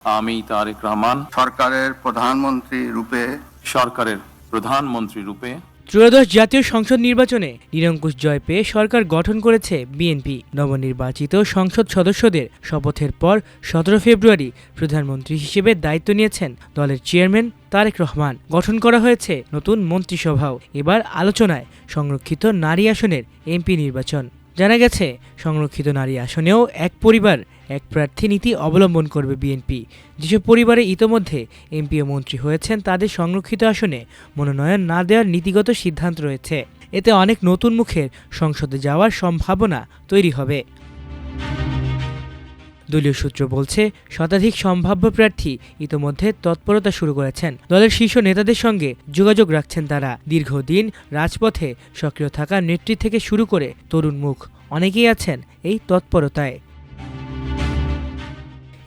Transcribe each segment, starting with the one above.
আমি তারেক রহমান সরকারের প্রধানমন্ত্রী রূপে ত্রয়োদশ জাতীয় সংসদ নির্বাচনে নিরঙ্কুশ জয় পেয়ে সরকার গঠন করেছে বিএনপি। নবনির্বাচিত সংসদ সদস্যদের শপথের পর 17 ফেব্রুয়ারি প্রধানমন্ত্রী হিসেবে দায়িত্ব নিয়েছেন দলের চেয়ারম্যান তারেক রহমান। গঠন করা হয়েছে নতুন মন্ত্রিসভাও। এবার আলোচনায় সংরক্ষিত নারী আসনের এমপি নির্বাচন। জানা গেছে, সংরক্ষিত নারী আসনেও এক পরিবার এক প্রার্থী নীতি অবলম্বন করবে বিএনপি। যেসব পরিবারে ইতোমধ্যে এমপি ও মন্ত্রী হয়েছেন, তাদের সংরক্ষিত আসনে মনোনয়ন না দেওয়ার নীতিগত সিদ্ধান্ত রয়েছে। এতে অনেক নতুন মুখের সংসদে যাওয়ার সম্ভাবনা তৈরি হবে। দলীয় সূত্র বলছে, শতাধিক সম্ভাব্য প্রার্থী ইতোমধ্যে তৎপরতা শুরু করেছেন। দলের শীর্ষ নেতাদের সঙ্গে যোগাযোগ রাখছেন তারা। দীর্ঘদিন রাজপথে সক্রিয় থাকা নেত্রী থেকে শুরু করে তরুণ মুখ অনেকেই আছেন এই তৎপরতায়।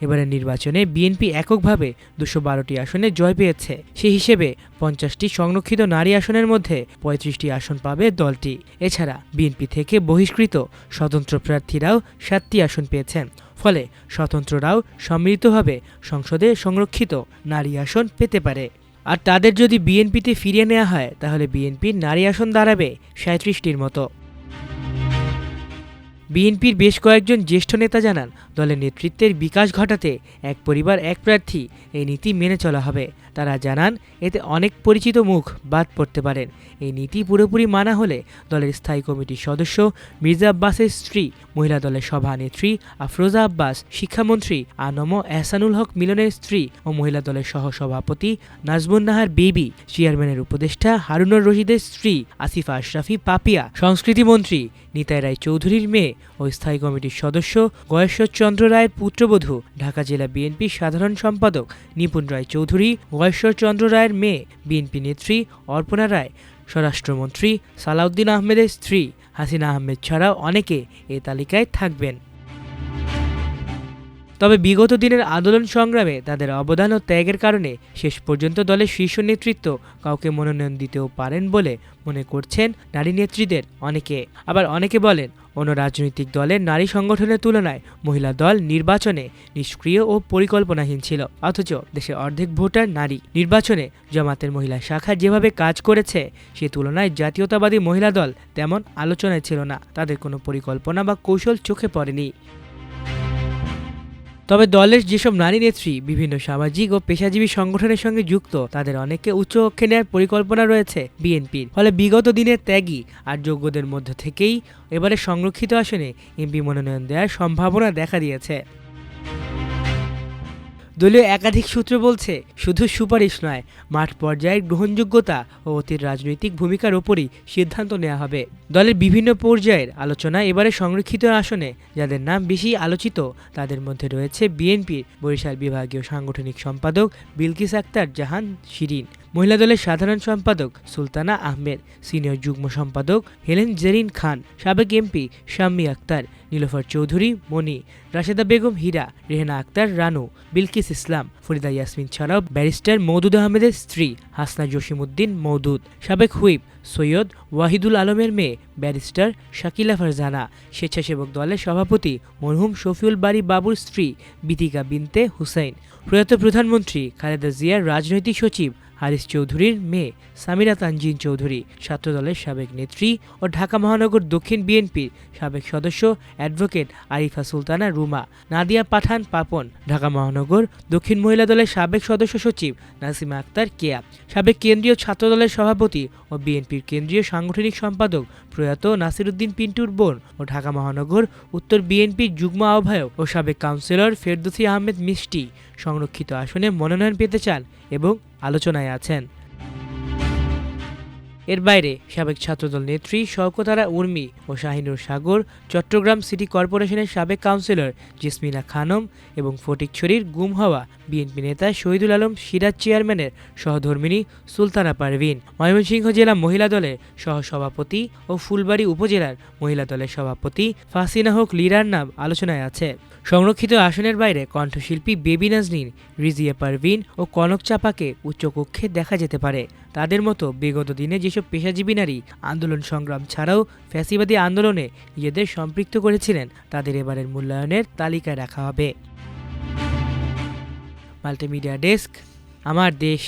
এবারের নির্বাচনে বিএনপি এককভাবে 212টি আসনে জয় পেয়েছে। সেই হিসেবে 50টি সংরক্ষিত নারী আসনের মধ্যে 35টি আসন পাবে দলটি। এছাড়া বিএনপি থেকে বহিষ্কৃত স্বতন্ত্র প্রার্থীরাও 7টি আসন পেয়েছেন। ফলে স্বতন্ত্ররাও সম্মিলিতভাবে সংসদে সংরক্ষিত নারী আসন পেতে পারে। আর তাদের যদি বিএনপিতে ফিরিয়ে নেওয়া হয়, তাহলে বিএনপির নারী আসন দাঁড়াবে 37টির মতো। বিএনপির বেশ কয়েকজন জ্যেষ্ঠ নেতা জানান, দলের নেতৃত্বের বিকাশ ঘটাতে এক পরিবার এক প্রার্থী এই নীতি মেনে চলা হবে। তারা জানান, এতে অনেক পরিচিত মুখ বাদ পড়তে পারেন। এই নীতি পুরোপুরি মানা হলে দলের স্থায়ী কমিটির সদস্য মির্জা আব্বাসের স্ত্রী, মহিলা দলের সভানেত্রী আফরোজা আব্বাস, শিক্ষামন্ত্রী আনম এহসানুল হক মিলনের স্ত্রী ও মহিলা দলের সহসভাপতি নাজমুন নাহার বেবি, চেয়ারম্যানের উপদেষ্টা হারুনুর রশিদের স্ত্রী আসিফা আশরাফি পাপিয়া, সংস্কৃতিমন্ত্রী নিতাই রায় চৌধুরীর মেয়ে ও স্থায়ী কমিটির সদস্য গয়েশ্বর চন্দ্র রায়ের পুত্রবধূ, ঢাকা জেলা বিএনপির সাধারণ সম্পাদক নিপুণ রায় চৌধুরী, গয়েশ্বর চন্দ্র রায়ের মেয়ে বিএনপি নেত্রী অর্পণা রায়, স্বরাষ্ট্রমন্ত্রী সালাউদ্দিন আহমেদের স্ত্রী হাসিনা আহমেদ ছাড়াও অনেকে এ তালিকায় থাকবেন। তবে বিগত দিনের আন্দোলন সংগ্রামে তাদের অবদান ও ত্যাগের কারণে শেষ পর্যন্ত দলের শীর্ষ নেতৃত্ব কাউকে মনোনয়ন দিতেও পারেন বলে মনে করছেন নারী নেত্রীদের অনেকে। আবার অনেকে বলেন, অন্য রাজনৈতিক দলের নারী সংগঠনের তুলনায় মহিলা দল নির্বাচনে নিষ্ক্রিয় ও পরিকল্পনাহীন ছিল। অথচ দেশের অর্ধেক ভোটার নারী। নির্বাচনে জামাতের মহিলা শাখা যেভাবে কাজ করেছে, সে তুলনায় জাতীয়তাবাদী মহিলা দল তেমন আলোচনায় ছিল না। তাদের কোনো পরিকল্পনা বা কৌশল চোখে পড়েনি। তবে দলের যেসব নারী নেত্রী বিভিন্ন সামাজিক ও পেশাজীবী সংগঠনের সঙ্গে যুক্ত, তাদের অনেককে উচ্চ কক্ষে নেওয়ার পরিকল্পনা রয়েছে বিএনপির। ফলে বিগত দিনের ত্যাগী আর যোগ্যদের মধ্য থেকেই এবারে সংরক্ষিত আসনে এমপি মনোনয়ন দেওয়ার সম্ভাবনা দেখা দিয়েছে। দলীয় একাধিক সূত্র বলছে, শুধু সুপারিশ নয়, মাঠ পর্যায়ের গ্রহণযোগ্যতা ও অতীত রাজনৈতিক ভূমিকার ওপরই সিদ্ধান্ত নেওয়া হবে। দলের বিভিন্ন পর্যায়ের আলোচনা এবারে সংরক্ষিত আসনে যাদের নাম বেশি আলোচিত, তাদের মধ্যে রয়েছে বিএনপির বরিশাল বিভাগীয় সাংগঠনিক সম্পাদক বিলকিস আক্তার জাহান শিরিন, মহিলা দলের সাধারণ সম্পাদক সুলতানা আহমেদ, সিনিয়র যুগ্ম সম্পাদক হেলেন জেরিন খান, সাবেক এমপি শাম্মী আক্তার, নীলোফার চৌধুরী মনি, রাশেদা বেগম হীরা, রেহেনা আক্তার রানু, বিলকিস ইসলাম, ফরিদা ইয়াসমিন ছাড়াও ব্যারিস্টার মওদুদ আহমেদের স্ত্রী হাসনা জসিমউদ্দিন মওদুদ, সাবেক হুইপ সৈয়দ ওয়াহিদুল আলমের মেয়ে ব্যারিস্টার শাকিলা ফারজানা, স্বেচ্ছাসেবক দলের সভাপতি মরহুম শফিউল বারী বাবুর স্ত্রী বিতিকা বিনতে হুসাইন, প্রয়াত প্রধানমন্ত্রী খালেদা জিয়ার রাজনৈতিক সচিব হারিস চৌধুরীর মেয়ে সামিরা তানজিন চৌধুরী, ছাত্রদলের সাবেক নেত্রী ও ঢাকা মহানগর দক্ষিণ বিএনপির সাবেক সদস্য অ্যাডভোকেট আরিফা সুলতানা রুমা, নাদিয়া পাঠান পাপন, ঢাকা মহানগর দক্ষিণ মহিলা দলের সাবেক সদস্য সচিব নাসিমা আক্তার কেয়া, সাবেক কেন্দ্রীয় ছাত্রদলের সভাপতি ও বিএনপির কেন্দ্রীয় সাংগঠনিক সম্পাদক প্রয়াত নাসিরউদ্দিন পিন্টুর বোন ও ঢাকা মহানগর উত্তর বিএনপির যুগ্ম আহ্বায়ক ও সাবেক কাউন্সিলর ফেরদৌসী আহমেদ মিষ্টি সংরক্ষিত আসনে মনোনয়ন পেতে চান এবং আলোচনায় আছেন। এর বাইরে সাবেক ছাত্রদল নেত্রী শওকত আরা উর্মি ও শাহিনুর সাগর, চট্টগ্রাম সিটি কর্পোরেশনের সাবেক কাউন্সিলর জেসমিনা খানম এবং ফটিকছড়ির গুম হওয়া বিএনপি নেতা শহীদুল আলম সিরাজ চেয়ারম্যানের সহধর্মিণী সুলতানা পারভিন, ময়মনসিংহ জেলা মহিলা দলের সহসভাপতি ও ফুলবাড়ী উপজেলার মহিলা দলের সভাপতি ফাসিনা হক লিরার নাম আলোচনায় আছে। সংরক্ষিত আসনের বাইরে কণ্ঠশিল্পী বেবি নাজনীন, রিজিয়া পারভিন ও কনক চাপাকে উচ্চকক্ষে দেখা যেতে পারে। তাদের মতো বিগত দিনে যেসব পেশাজীবী নারী আন্দোলন সংগ্রাম ছাড়াও ফ্যাসিবাদী আন্দোলনে নিজেদের সম্পৃক্ত করেছিলেন, তাদের এবারের মূল্যায়নের তালিকায় রাখা হবে। মাল্টিমিডিয়া ডেস্ক, আমার দেশ।